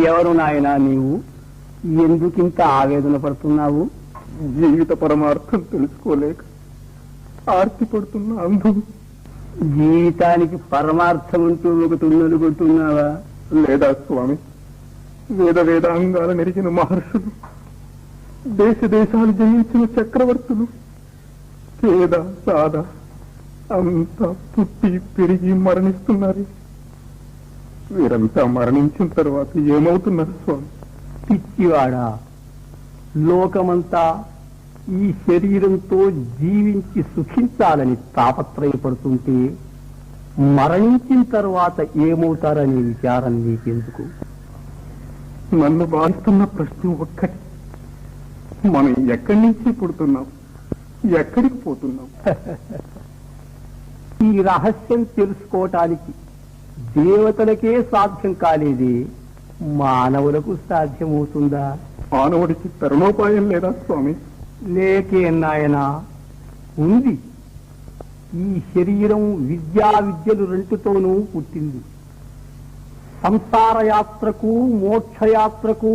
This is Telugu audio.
ఎవరు నాయనా నీవు? ఎందుకింత ఆవేదన పడుతున్నావు? జీవిత పరమార్థం తెలుసుకోలేక ఆర్తి పడుతున్న అంధు. జీవితానికి పరమార్థం అంటూ ఒకటి ఉందనుకుంటున్నావా? లేదా స్వామి, వేద వేదాంగాల నెరిగిన మహర్షులు, దేశ దేశాలు జయించిన చక్రవర్తులు, పేద సాద అంతా పుట్టి పెరిగి మరణిస్తున్నారు. వీరంతా మరణించిన తర్వాత ఏమవుతున్నారు స్వామి? పిచ్చివాడా, లోకమంతా ఈ శరీరంతో జీవించి సుఖించాలని తాపత్రయపడుతుంటే మరణించిన తర్వాత ఏమవుతారనే విచారం నీకెందుకు? నన్ను బాధిస్తున్న ప్రశ్న ఒక్కటి, మనం ఎక్కడి నుంచి పుడుతున్నాం, ఎక్కడికి పోతున్నాం? ఈ రహస్యం తెలుసుకోవటానికి దేవతలకే సాధ్యం కాలేదే మానవులకు సాధ్యమవుతుందా? మానవుడికి తరుణోపాయం లేదా స్వామి? లేకే నాయనా, ఉంది. ఈ శరీరం విద్యలు రెండుతోనూ పుట్టింది. సంసార యాత్రకు మోక్షయాత్రకు